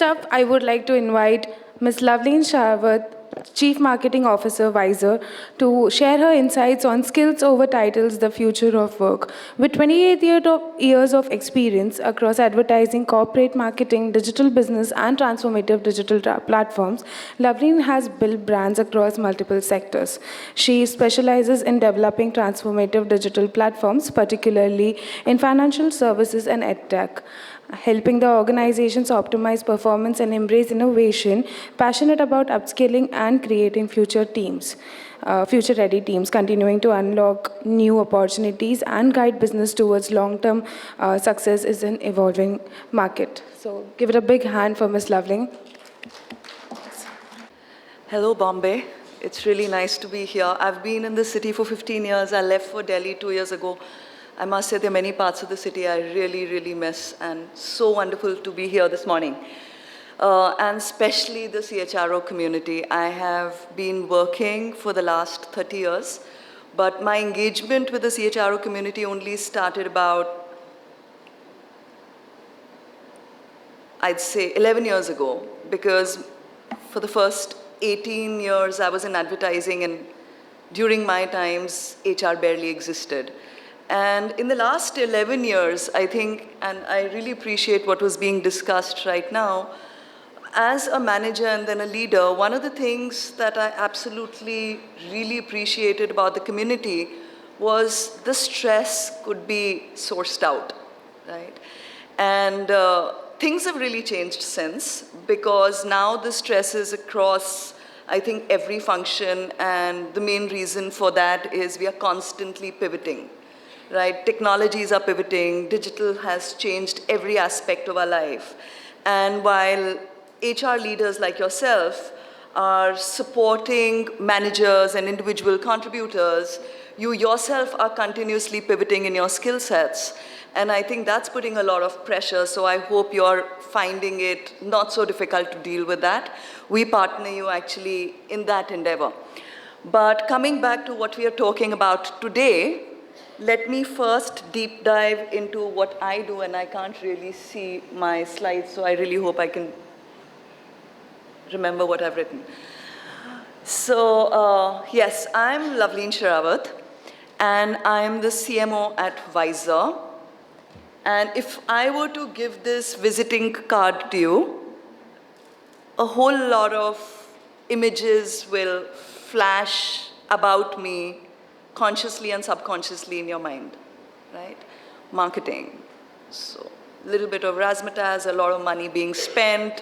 Up, I would like to invite Ms. Loveleen Sahrawat, Chief Marketing Officer, WiZR, to share her insights on skills over titles, the future of work. With 28 years of experience across advertising, corporate marketing, digital business, and transformative digital platforms, Loveleen has built brands across multiple sectors. She specializes in developing transformative digital platforms, particularly in financial services and edtech, helping the organizations optimize performance and embrace innovation, passionate about upscaling and creating future-ready teams, continuing to unlock new opportunities and guide business towards long-term success is an evolving market. So give it a big hand for Ms. Loveling. Hello, Bombay. It's really nice to be here. I've been in this city for 15 years. I left for Delhi 2 years ago. I must say there are many parts of the city I really, really miss, and so wonderful to be here this morning. And especially the CHRO community. I have been working for the last 30 years, but my engagement with the CHRO community only started about, I'd say, 11 years ago, because for the first 18 years I was in advertising, and during my times, HR barely existed. And in the last 11 years, I think, and I really appreciate what was being discussed right now, as a manager and then a leader, one of the things that I absolutely really appreciated about the community was the stress could be sourced out, right? And things have really changed since, because now the stress is across, I think, every function, and the main reason for that is we are constantly pivoting. Right? Technologies are pivoting, digital has changed every aspect of our life. And while HR leaders like yourself are supporting managers and individual contributors, you yourself are continuously pivoting in your skill sets. And I think that's putting a lot of pressure, so I hope you're finding it not so difficult to deal with that. We partner you actually in that endeavor. But coming back to what we are talking about today, let me first deep dive into what I do, and I can't really see my slides, so I really hope I can remember what I've written. So yes, I'm Loveleen Sahrawat, and I'm the CMO at WiZR. And if I were to give this visiting card to you, a whole lot of images will flash about me consciously and subconsciously in your mind, right? Marketing, so a little bit of razzmatazz, a lot of money being spent,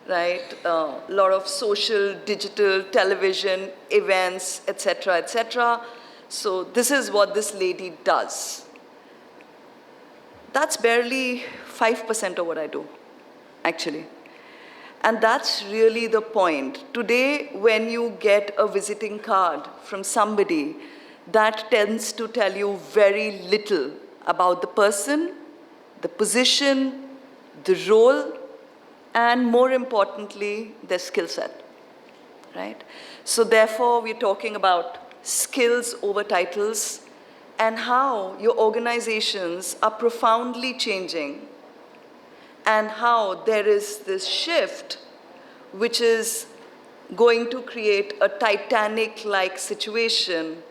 right? A lot of social, digital, television, events, etc., etc. So this is what this lady does. That's barely 5% of what I do, actually. And that's really the point. Today, when you get a visiting card from somebody, that tends to tell you very little about the person, the position, the role, and more importantly, their skill set, right? So therefore, we're talking about skills over titles and how your organizations are profoundly changing, and how there is this shift which is going to create a Titanic-like situation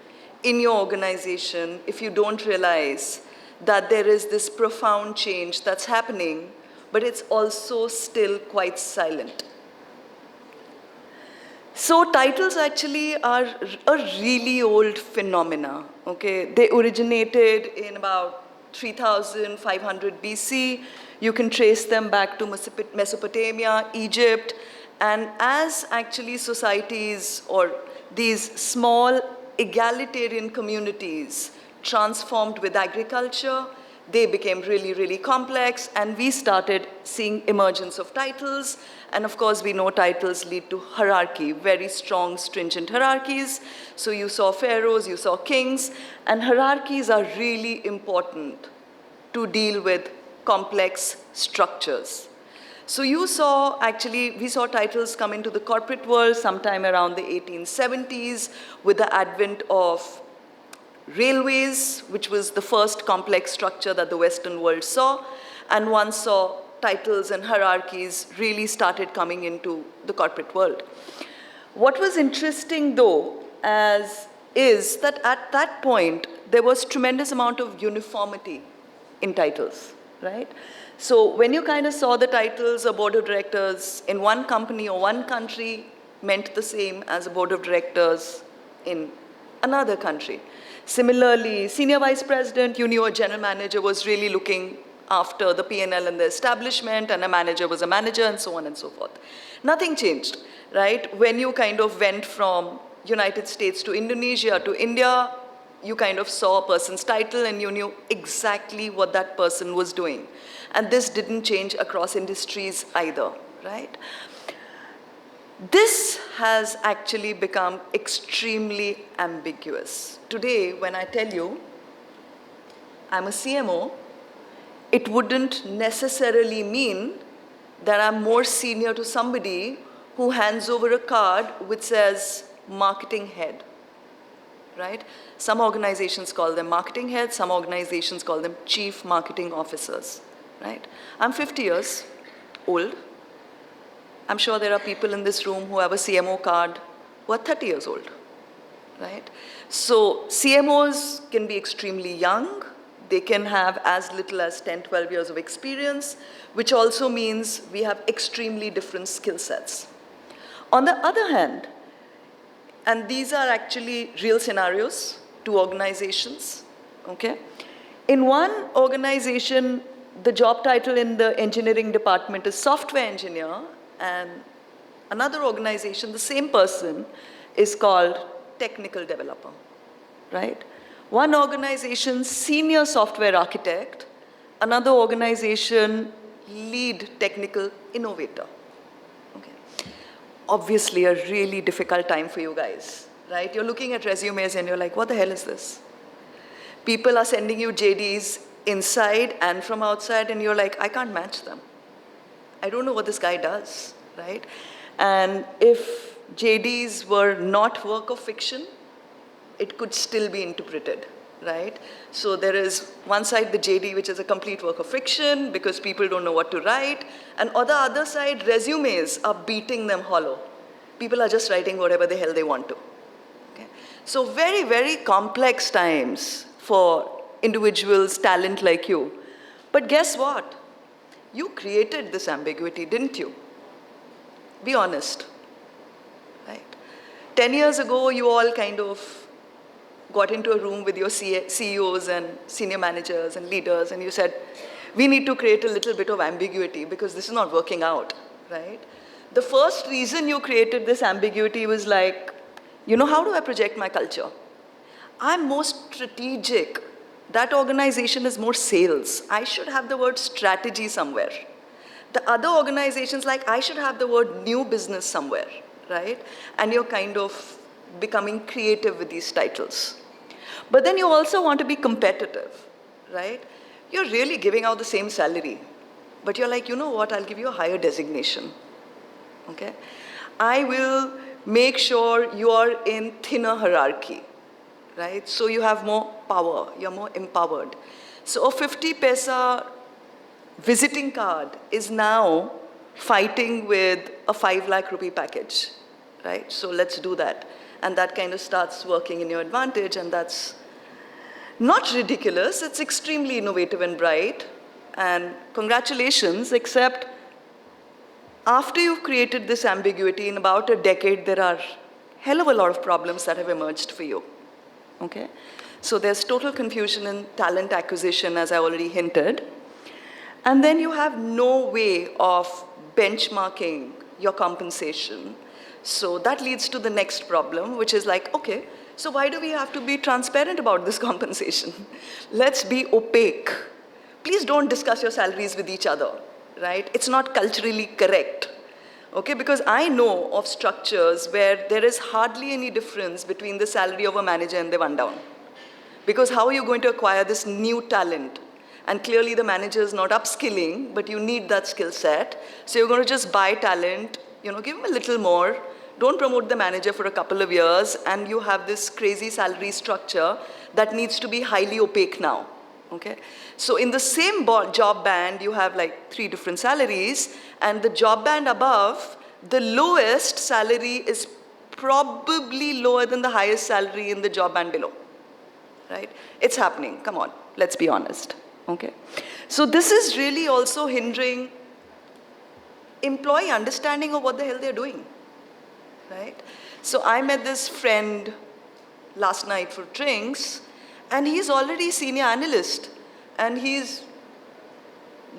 in your organization if you don't realize that there is this profound change that's happening, but it's also still quite silent. So titles actually are a really old phenomena, okay? They originated in about 3,500 BC. You can trace them back to Mesopotamia, Egypt, and as actually societies or these small egalitarian communities transformed with agriculture, they became really, really complex, and we started seeing emergence of titles. And of course, we know titles lead to hierarchy, very strong, stringent hierarchies. So you saw pharaohs, you saw kings, and hierarchies are really important to deal with complex structures. So you saw, actually, we saw titles come into the corporate world sometime around the 1870s with the advent of railways, which was the first complex structure that the Western world saw, and one saw titles and hierarchies really started coming into the corporate world. What was interesting though is that at that point, there was tremendous amount of uniformity in titles, right? So when you kind of saw the titles of board of directors in one company or one country meant the same as a board of directors in another country. Similarly, senior vice president, you knew a general manager was really looking after the P&L and the establishment, and a manager was a manager, and so on and so forth. Nothing changed, right? When you kind of went from United States to Indonesia to India, you kind of saw a person's title and you knew exactly what that person was doing. And this didn't change across industries either, right? This has actually become extremely ambiguous. Today, when I tell you I'm a CMO, it wouldn't necessarily mean that I'm more senior to somebody who hands over a card which says marketing head, right? Some organizations call them marketing heads, some organizations call them chief marketing officers, right? I'm 50 years old. I'm sure there are people in this room who have a CMO card who are 30 years old, right? So CMOs can be extremely young. They can have as little as 10, 12 years of experience, which also means we have extremely different skill sets. On the other hand, and these are actually real scenarios, 2 organizations, okay? In one organization, the job title in the engineering department is software engineer, and another organization, the same person, is called technical developer, right? One organization, senior software architect, another organization, lead technical innovator. Okay. Obviously a really difficult time for you guys, right? You're looking at resumes and you're like, what the hell is this? People are sending you JDs inside and from outside, and you're like, I can't match them. I don't know what this guy does, right? And if JDs were not work of fiction, it could still be interpreted, right? So there is one side, the JD, which is a complete work of fiction because people don't know what to write. And on the other side, resumes are beating them hollow. People are just writing whatever the hell they want to. Okay? So very, very complex times for individuals, talent like you. But guess what? You created this ambiguity, didn't you? Be honest, right? 10 years ago, you all kind of got into a room with your CEOs and senior managers and leaders, and you said, we need to create a little bit of ambiguity because this is not working out, right? The first reason you created this ambiguity was like, you know, how do I project my culture? I'm more strategic. That organization is more sales. I should have the word strategy somewhere. The other organizations, like, I should have the word new business somewhere, right? And you're kind of becoming creative with these titles. But then you also want to be competitive, right? You're really giving out the same salary. But you're like, you know what, I'll give you a higher designation, okay? I will make sure you are in thinner hierarchy, right? So you have more power, you're more empowered. So a 50 paisa visiting card is now fighting with a 5 lakh rupee package, right? So let's do that. And that kind of starts working in your advantage, and that's not ridiculous, it's extremely innovative and bright. And congratulations, except after you've created this ambiguity, in about a decade, there are hell of a lot of problems that have emerged for you, okay? So there's total confusion in talent acquisition, as I already hinted. And then you have no way of benchmarking your compensation. So that leads to the next problem, which is like, okay, so why do we have to be transparent about this compensation? Let's be opaque. Please don't discuss your salaries with each other, right? It's not culturally correct, okay? Because I know of structures where there is hardly any difference between the salary of a manager and the one down. Because how are you going to acquire this new talent? And clearly the manager is not upskilling, but you need that skill set. So you're going to just buy talent, you know, give them a little more, don't promote the manager for a couple of years, and you have this crazy salary structure that needs to be highly opaque now, Okay? So in the same job band, you have like 3 different salaries, and the job band above, the lowest salary is probably lower than the highest salary in the job band below. Right? It's happening. Come on, let's be honest. Okay? So this is really also hindering employee understanding of what the hell they're doing. Right? So I met this friend last night for drinks, and he's already senior analyst, and he's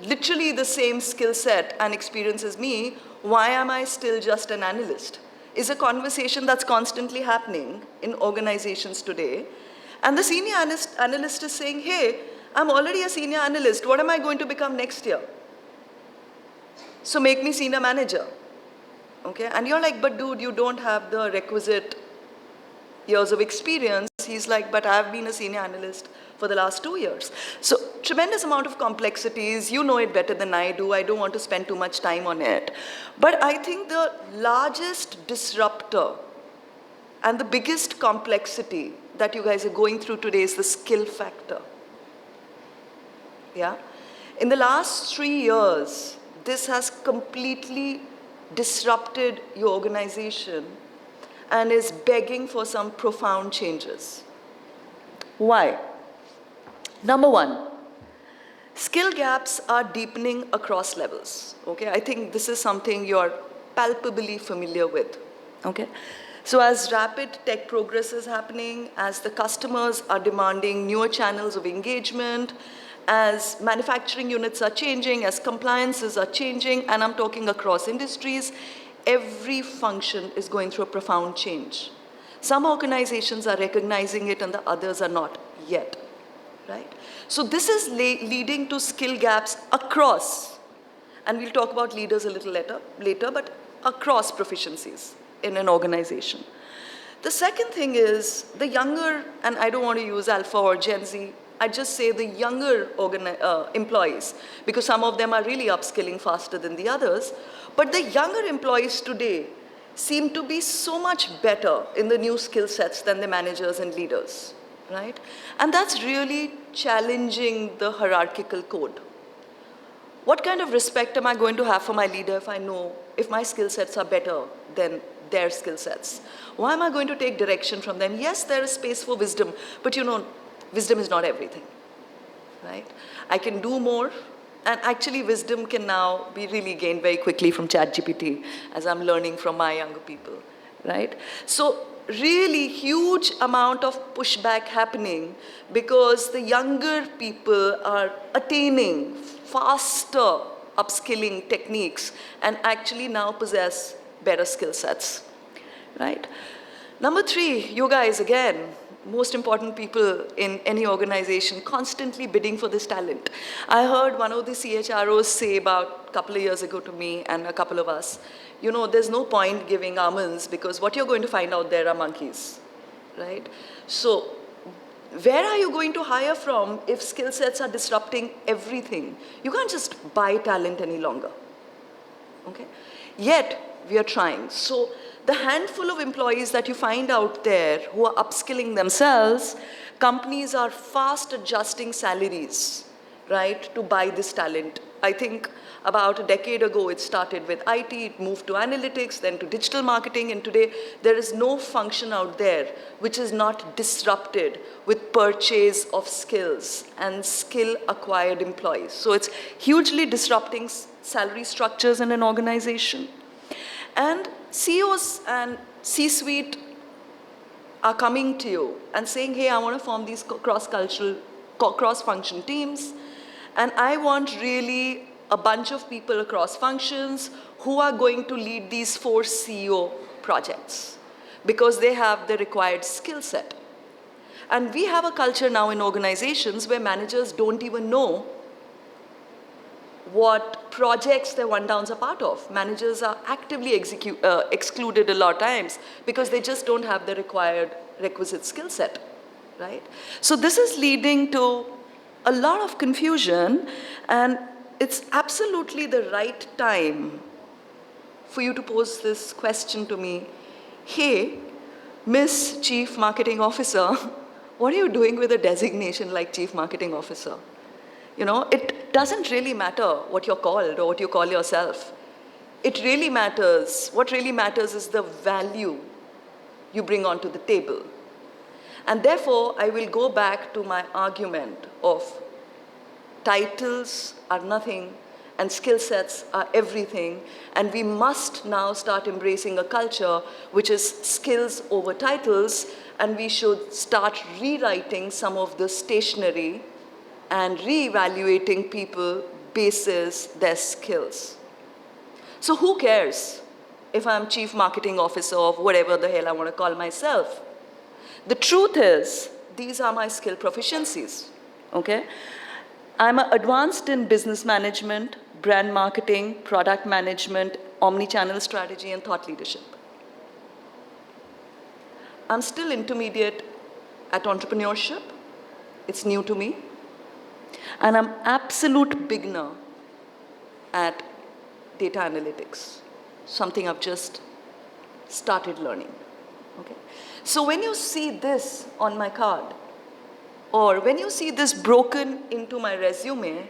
literally the same skill set and experience as me. Why am I still just an analyst? Is a conversation that's constantly happening in organizations today. And the senior analyst is saying, hey, I'm already a senior analyst. What am I going to become next year? So make me senior manager. Okay? And you're like, but dude, you don't have the requisite years of experience. He's like, but I've been a senior analyst for the last 2 years. So tremendous amount of complexities. You know it better than I do. I don't want to spend too much time on it. But I think the largest disruptor and the biggest complexity that you guys are going through today is the skill factor. Yeah? In the last 3 years, this has completely disrupted your organization and is begging for some profound changes. Why? Number one, skill gaps are deepening across levels. Okay, I think this is something you're palpably familiar with. Okay, so as rapid tech progress is happening, as the customers are demanding newer channels of engagement, as manufacturing units are changing, as compliances are changing, and I'm talking across industries, every function is going through a profound change. Some organizations are recognizing it and the others are not yet, right? So this is leading to skill gaps across, and we'll talk about leaders a little later, but across proficiencies in an organization. The second thing is the younger, and I don't want to use Alpha or Gen Z, I just say the younger employees, because some of them are really upskilling faster than the others. But the younger employees today seem to be so much better in the new skill sets than the managers and leaders, right? And that's really challenging the hierarchical code. What kind of respect am I going to have for my leader if I know if my skill sets are better than their skill sets? Why am I going to take direction from them? Yes, there is space for wisdom, but you know, wisdom is not everything, right? I can do more, and actually wisdom can now be really gained very quickly from ChatGPT, as I'm learning from my younger people, right? So really huge amount of pushback happening because the younger people are attaining faster upskilling techniques and actually now possess better skill sets, right? Number 3, you guys, again, most important people in any organization, constantly bidding for this talent. I heard one of the CHROs say about a couple of years ago to me and a couple of us, you know, there's no point giving almonds because what you're going to find out there are monkeys, right? So where are you going to hire from if skill sets are disrupting everything? You can't just buy talent any longer, okay? Yet, we are trying. So the handful of employees that you find out there who are upskilling themselves, companies are fast adjusting salaries, right, to buy this talent. I think about a decade ago it started with IT, it moved to analytics, then to digital marketing, and today there is no function out there which is not disrupted with purchase of skills and skill acquired employees. So it's hugely disrupting salary structures in an organization. And CEOs and C-suite are coming to you and saying, hey, I want to form these cross-cultural, cross-function teams, and I want really a bunch of people across functions who are going to lead these 4 CEO projects because they have the required skill set. And we have a culture now in organizations where managers don't even know what projects their one-downs are part of. Managers are actively excluded a lot of times because they just don't have the requisite skill set, right? So this is leading to a lot of confusion, and it's absolutely the right time for you to pose this question to me. Hey, Miss Chief Marketing Officer, what are you doing with a designation like Chief Marketing Officer? You know, it doesn't really matter what you're called or what you call yourself. It really matters, what really matters is the value you bring onto the table. And therefore, I will go back to my argument of titles are nothing and skill sets are everything, and we must now start embracing a culture which is skills over titles, and we should start rewriting some of the stationery and reevaluating people basis their skills. So who cares if I'm Chief Marketing Officer of whatever the hell I want to call myself? The truth is, these are my skill proficiencies, okay? I'm advanced in business management, brand marketing, product management, omni-channel strategy, and thought leadership. I'm still intermediate at entrepreneurship. It's new to me. And I'm absolute beginner at data analytics, something I've just started learning, okay? So when you see this on my card, or when you see this broken into my resume,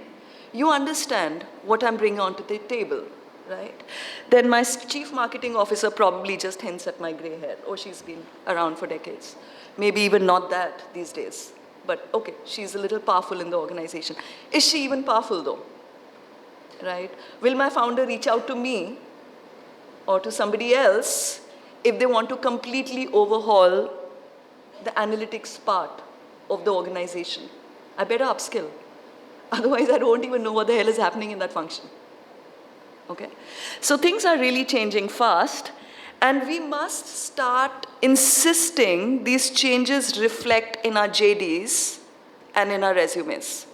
you understand what I'm bringing onto the table, right? Then my Chief Marketing Officer probably just hints at my gray hair. Oh, she's been around for decades. Maybe even not that these days. But okay, she's a little powerful in the organization. Is she even powerful though? Right? Will my founder reach out to me or to somebody else if they want to completely overhaul the analytics part of the organization? I better upskill. Otherwise, I don't even know what the hell is happening in that function. Okay? So things are really changing fast, and we must start insisting these changes reflect in our JDs and in our resumes,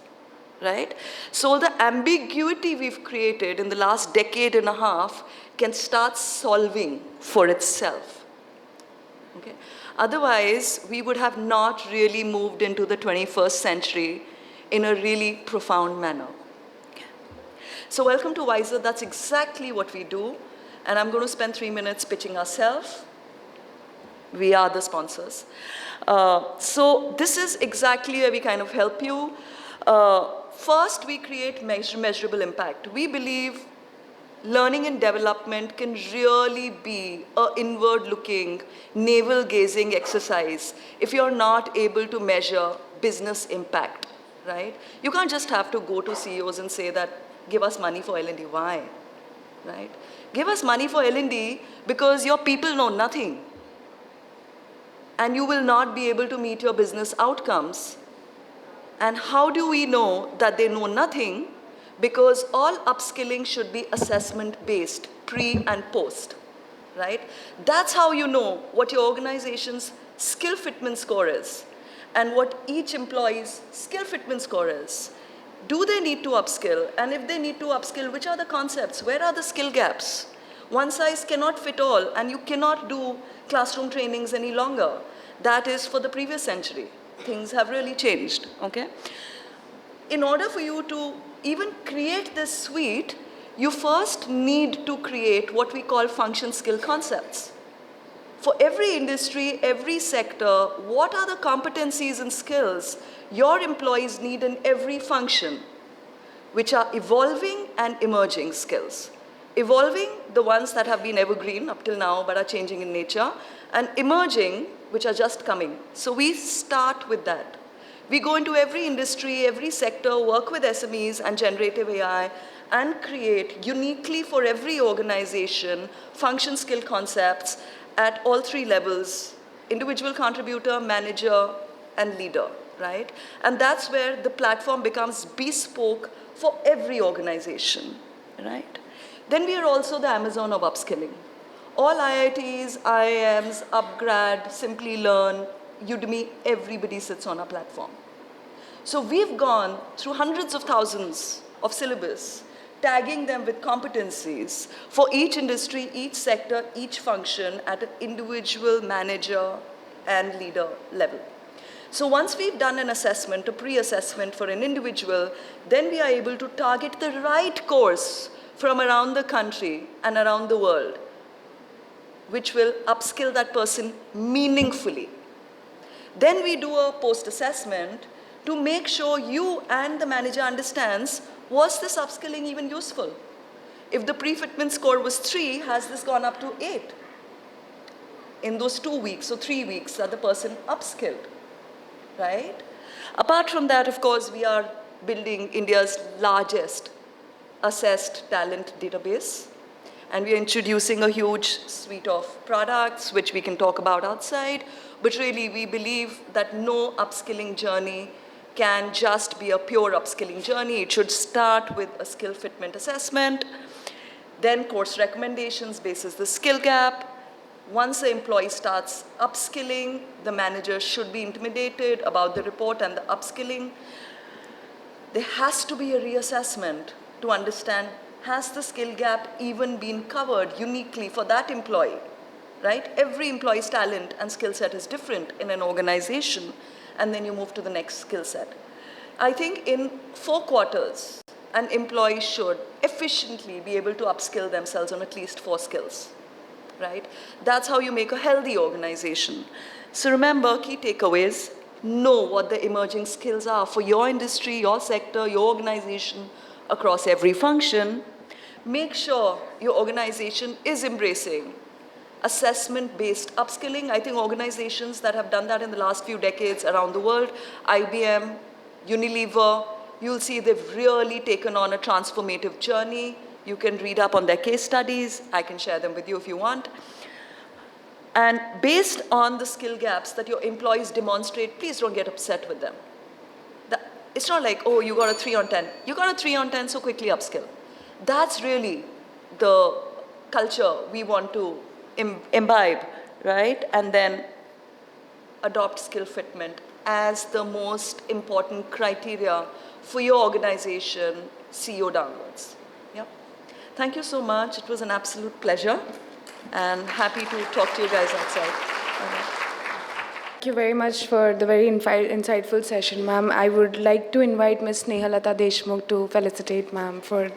right? So the ambiguity we've created in the last decade and a half can start solving for itself, okay? Otherwise, we would have not really moved into the 21st century in a really profound manner. So welcome to WiZR. That's exactly what we do. And I'm going to spend 3 minutes pitching ourselves. We are the sponsors. So this is exactly where we kind of help you. First, we create measurable impact. We believe learning and development can really be an inward-looking, navel-gazing exercise if you're not able to measure business impact, right? You can't just have to go to CEOs and say that, give us money for L&D. Why, right? Give us money for L&D because your people know nothing. And you will not be able to meet your business outcomes. And how do we know that they know nothing? Because all upskilling should be assessment-based, pre and post, right? That's how you know what your organization's skill fitment score is and what each employee's skill fitment score is. Do they need to upskill? And if they need to upskill, which are the concepts? Where are the skill gaps? One size cannot fit all, and you cannot do classroom trainings any longer. That is for the previous century. Things have really changed, okay? In order for you to even create this suite, you first need to create what we call function skill concepts. For every industry, every sector, what are the competencies and skills your employees need in every function, which are evolving and emerging skills. Evolving, the ones that have been evergreen up till now but are changing in nature, and emerging, which are just coming. So we start with that. We go into every industry, every sector, work with SMEs and generative AI, and create uniquely for every organization function skill concepts at all three levels: individual contributor, manager, and leader, right? And that's where the platform becomes bespoke for every organization, right? Then we are also the Amazon of upskilling. All IITs, IIMs, Upgrad, Simply Learn, Udemy, everybody sits on our platform. So we've gone through hundreds of thousands of syllabus, tagging them with competencies for each industry, each sector, each function at an individual manager and leader level. So once we've done an assessment, a pre-assessment for an individual, then we are able to target the right course from around the country and around the world, which will upskill that person meaningfully. Then we do a post-assessment to make sure you and the manager understands, was this upskilling even useful? If the pre-fitment score was 3, has this gone up to 8? In those 2 weeks or 3 weeks that the person upskilled, right? Apart from that, of course, we are building India's largest assessed talent database. And we are introducing a huge suite of products, which we can talk about outside. But really, we believe that no upskilling journey can just be a pure upskilling journey. It should start with a skill fitment assessment, then course recommendations basis the skill gap. Once the employee starts upskilling, the manager should be intimidated about the report and the upskilling. There has to be a reassessment to understand, has the skill gap even been covered uniquely for that employee, right? Every employee's talent and skill set is different in an organization, and then you move to the next skill set. I think in 4 quarters, an employee should efficiently be able to upskill themselves on at least 4 skills, right? That's how you make a healthy organization. So remember, key takeaways: know what the emerging skills are for your industry, your sector, your organization, across every function. Make sure your organization is embracing assessment-based upskilling. I think organizations that have done that in the last few decades around the world, IBM, Unilever, you'll see they've really taken on a transformative journey. You can read up on their case studies. I can share them with you if you want. And based on the skill gaps that your employees demonstrate, please don't get upset with them. It's not like, oh, you got a 3 on 10. You got a 3 on 10, so quickly upskill. That's really the culture we want to imbibe, right? And then adopt skill fitment as the most important criteria for your organization, CEO downwards. Yep. Thank you so much. It was an absolute pleasure, and happy to talk to you guys outside. Thank you very much for the very insightful session, ma'am. I would like to invite Ms. Snehalata Deshmukh to felicitate ma'am for